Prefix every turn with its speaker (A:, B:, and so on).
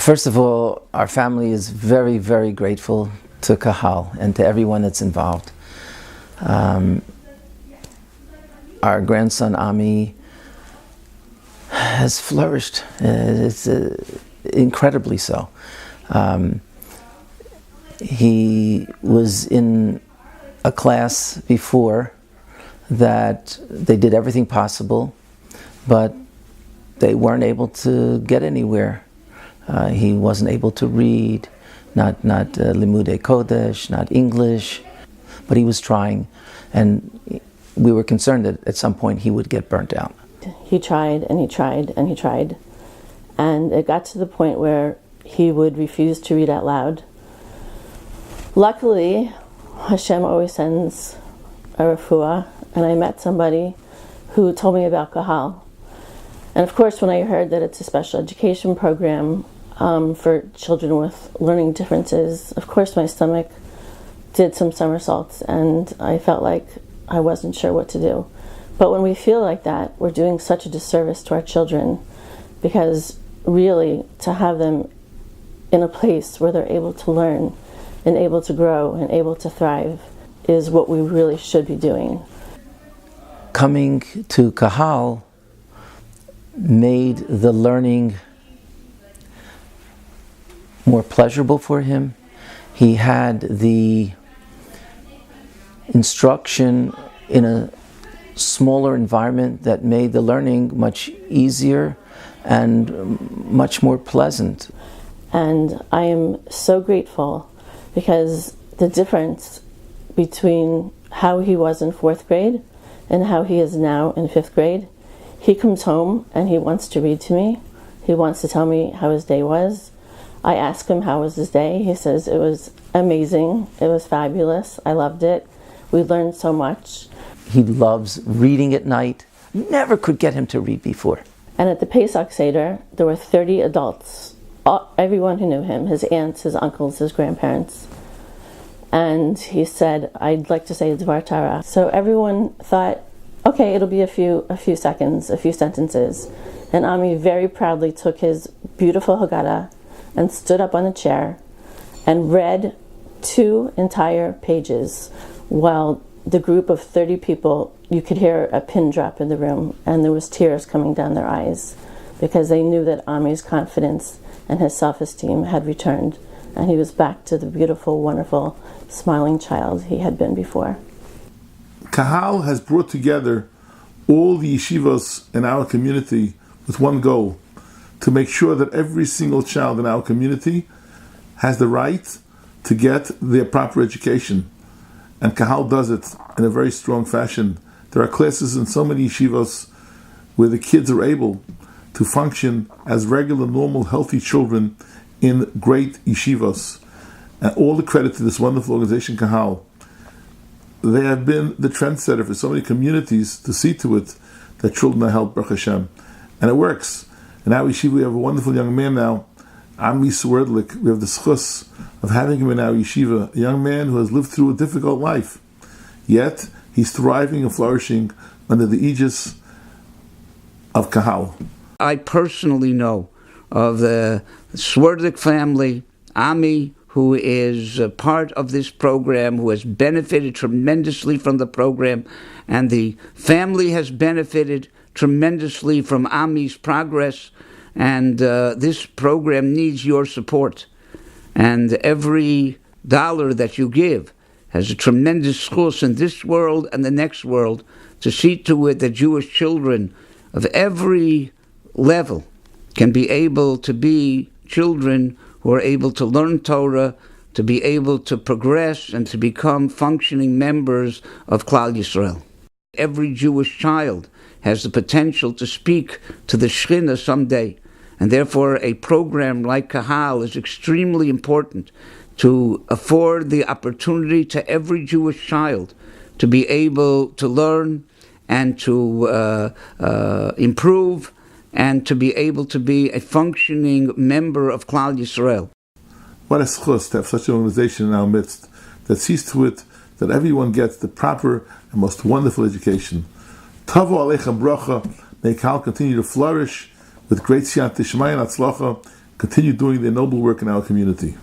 A: First of all, our family is very, very grateful to Kahal and to everyone that's involved. Our grandson Ami has flourished. It's incredibly so. He was in a class before that they did everything possible, but they weren't able to get anywhere. He wasn't able to read, not Limudei Kodesh, not English, but he was trying, and we were concerned that at some point he would get burnt out.
B: He tried and he tried and he tried, and it got to the point where he would refuse to read out loud. Luckily, Hashem always sends a refuah, and I met somebody who told me about Kahal. And of course, when I heard that it's a special education program for children with learning differences, of course my stomach did some somersaults, and I felt like I wasn't sure what to do. But when we feel like that, we're doing such a disservice to our children, because really, to have them in a place where they're able to learn and able to grow and able to thrive is what we really should be doing.
A: Coming to Kahal made the learning more pleasurable for him. He had the instruction in a smaller environment that made the learning much easier and much more pleasant.
B: And I am so grateful, because the difference between how he was in 4th grade and how he is now in 5th grade, he comes home and he wants to read to me. He wants to tell me how his day was. I ask him how was his day. He says it was amazing. It was fabulous. I loved it. We learned so much.
A: He loves reading at night. Never could get him to read before.
B: And at the Pesach Seder, there were 30 adults, everyone who knew him, his aunts, his uncles, his grandparents. And he said, I'd like to say Dvar Torah. So everyone thought, okay, it'll be a few seconds, a few sentences. And Ami very proudly took his beautiful Haggadah and stood up on the chair and read 2 entire pages, while the group of 30 people, you could hear a pin drop in the room, and there was tears coming down their eyes, because they knew that Ami's confidence and his self-esteem had returned, and he was back to the beautiful, wonderful, smiling child he had been before.
C: Kahal has brought together all the yeshivos in our community with one goal: to make sure that every single child in our community has the right to get their proper education. And Kahal does it in a very strong fashion. There are classes in so many yeshivos where the kids are able to function as regular, normal, healthy children in great yeshivos. And all the credit to this wonderful organization, Kahal. They have been the trendsetter for so many communities to see to it that children are helped, Baruch Hashem. And it works. In our yeshiva, we have a wonderful young man now, Ami Swerdlik. We have the schus of having him in our yeshiva, a young man who has lived through a difficult life. Yet, he's thriving and flourishing under the aegis of Kahal.
D: I personally know of the Swerdlik family, Ami, who is a part of this program, who has benefited tremendously from the program, and the family has benefited tremendously from Ami's progress, and this program needs your support. And every dollar that you give has a tremendous schus in this world and the next world to see to it that Jewish children of every level can be able to be children who are able to learn Torah, to be able to progress and to become functioning members of Klal Yisrael. Every Jewish child has the potential to speak to the Shekhinah someday, and therefore a program like Kahal is extremely important to afford the opportunity to every Jewish child to be able to learn and to improve and to be able to be a functioning member of Klal Yisrael.
C: What a schus to have such an organization in our midst that sees to it that everyone gets the proper and most wonderful education. Tavo Aleichem Bracha, may Kahal continue to flourish with great siyat tishmai and atzlacha continue doing their noble work in our community.